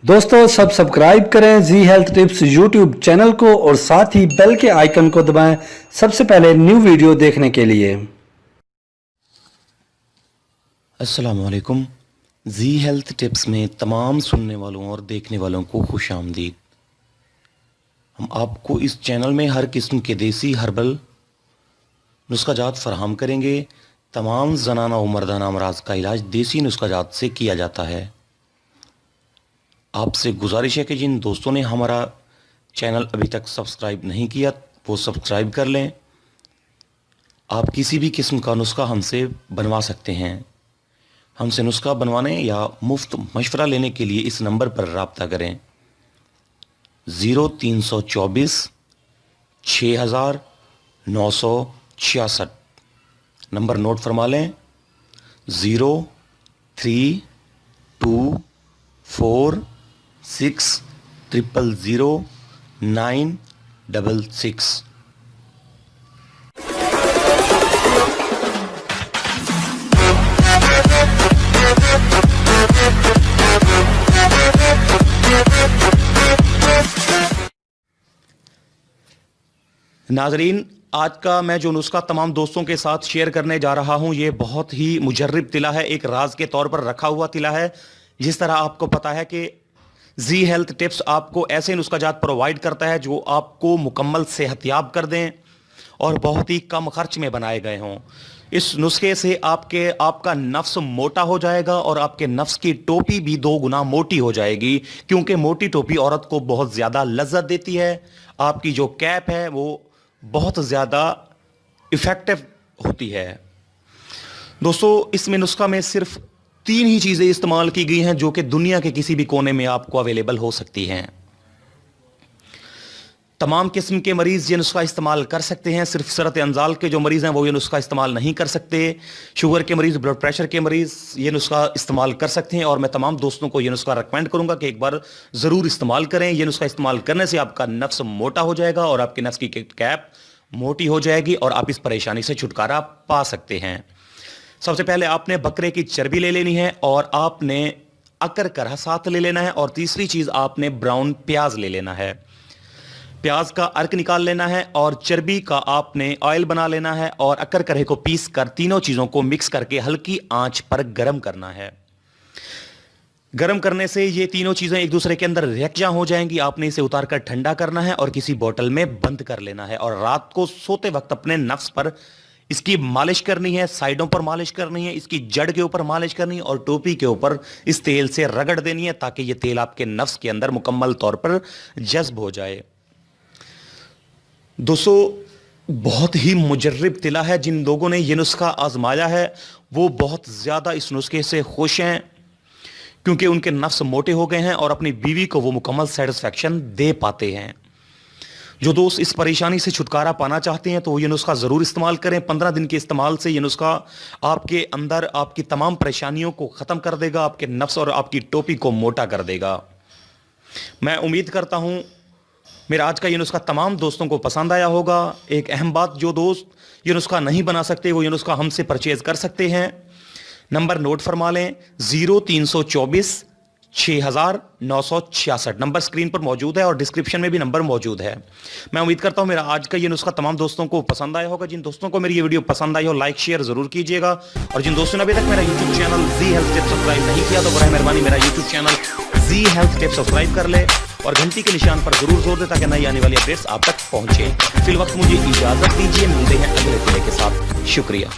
दोस्तों सब सब्सक्राइब करें जी हेल्थ टिप्स यूट्यूब चैनल को और साथ ही बेल के आइकन को दबाएं सबसे पहले न्यू वीडियो देखने के लिए। अस्सलाम वालेकुम। जी हेल्थ टिप्स में तमाम सुनने वालों और देखने वालों को खुश आमदीद। हम आपको इस चैनल में हर किस्म के देसी हर्बल नुस्खाजात फराहम करेंगे। तमाम ज़नाना और मर्दाना अमराज का इलाज देसी नुस्खाजात से किया जाता है। आपसे गुजारिश है कि जिन दोस्तों ने हमारा चैनल अभी तक सब्सक्राइब नहीं किया वो सब्सक्राइब कर लें। आप किसी भी किस्म का नुस्खा हमसे बनवा सकते हैं। हमसे नुस्खा बनवाने या मुफ्त मशवरा लेने के लिए इस नंबर पर रब्ता करें 0324 6966। नंबर नोट फरमा लें 0324600966। नाजरीन, आज का मैं जो नुस्खा तमाम दोस्तों के साथ शेयर करने जा रहा हूं ये बहुत ही मुजर्रिब तिला है, एक राज के तौर पर रखा हुआ तिला है। जिस तरह आपको पता है कि जी हेल्थ टिप्स आपको ऐसे नुस्खाजात प्रोवाइड करता है जो आपको मुकम्मल सेहतयाब कर दें और बहुत ही कम खर्च में बनाए गए हों। इस नुस्खे से आपका नफ्स मोटा हो जाएगा और आपके नफ्स की टोपी भी 2 गुना मोटी हो जाएगी, क्योंकि मोटी टोपी औरत को बहुत ज़्यादा लज्जत देती है। आपकी जो कैप है वो बहुत ज़्यादा इफ़ेक्टिव होती है। दोस्तों, इसमें नुस्खा में सिर्फ 3 ही चीज़ें इस्तेमाल की गई हैं जो कि दुनिया के किसी भी कोने में आपको अवेलेबल हो सकती हैं। तमाम किस्म के मरीज़ ये नुस्खा इस्तेमाल कर सकते हैं। सिर्फ सरत अंजाल के जो मरीज़ हैं वो ये नुस्खा इस्तेमाल नहीं कर सकते। शुगर के मरीज़, ब्लड प्रेशर के मरीज़ ये नुस्खा इस्तेमाल कर सकते हैं और मैं तमाम दोस्तों को ये नुस्खा रेकमेंड करूंगा कि एक बार ज़रूर इस्तेमाल करें। ये नुस्खा इस्तेमाल करने से आपका नफ्स मोटा हो जाएगा और आपके नफ्स की कैप मोटी हो जाएगी और आप इस परेशानी से छुटकारा पा सकते हैं। सबसे पहले आपने बकरे की चर्बी ले लेनी है और आपने अकरकरा साथ ले लेना है और तीसरी चीज़ आपने ब्राउन प्याज ले लेना है। प्याज का अर्क निकाल लेना है और चर्बी का आपने ऑयल बना लेना है और अकरकरे को पीस कर तीनों चीज़ों को मिक्स करके हल्की आंच पर गर्म करना है। गर्म करने से ये तीनों चीज़ें एक दूसरे के अंदर यकजा हो जाएंगी। आपने इसे उतार कर ठंडा करना है और किसी बोतल में बंद कर लेना है और रात को सोते वक्त अपने नफ्स पर इसकी मालिश करनी है, साइडों पर मालिश करनी है, इसकी जड़ के ऊपर मालिश करनी है और टोपी के ऊपर इस तेल से रगड़ देनी है ताकि ये तेल आपके नफ्स के अंदर मुकम्मल तौर पर जज्ब हो जाए। दोस्तों, बहुत ही मुजर्रिब तिला है। जिन लोगों ने ये नुस्खा आजमाया है वो बहुत ज़्यादा इस नुस्खे से खुश हैं क्योंकि उनके नफ्स मोटे हो गए हैं और अपनी बीवी को वो मुकम्मल सेटिस्फैक्शन दे पाते हैं। जो दोस्त इस परेशानी से छुटकारा पाना चाहते हैं तो ये नुस्खा ज़रूर इस्तेमाल करें। 15 दिन के इस्तेमाल से ये नुस्खा आपके अंदर आपकी तमाम परेशानियों को ख़त्म कर देगा, आपके नफ्स और आपकी टोपी को मोटा कर देगा। मैं उम्मीद करता हूँ मेरा आज का ये नुस्खा तमाम दोस्तों को पसंद आया होगा। एक अहम बात, जो दोस्त ये नुस्खा नहीं बना सकते वो ये नुस्खा हमसे परचेज कर सकते हैं। नंबर नोट फरमा लें 0324 6966। नंबर स्क्रीन पर मौजूद है और डिस्क्रिप्शन में भी नंबर मौजूद है। मैं उम्मीद करता हूं मेरा आज का ये नुस्खा तमाम दोस्तों को पसंद आया होगा। जिन दोस्तों को मेरी ये वीडियो पसंद आई हो लाइक शेयर जरूर कीजिएगा और जिन दोस्तों ने अभी तक मेरा यूट्यूब चैनल जी हेल्थ टिप्स सब्सक्राइब नहीं किया तो बराए मेहरबानी मेरा यूट्यूब चैनल जी हेल्थ टिप्स सब्सक्राइब कर ले और घंटी के निशान पर जरूर जोर दे ताकि नई आने वाली अपडेट्स आप तक पहुंचे। फिल वक्त मुझे इजाजत दीजिए, मिलते हैं अगले वीडियो के साथ। शुक्रिया।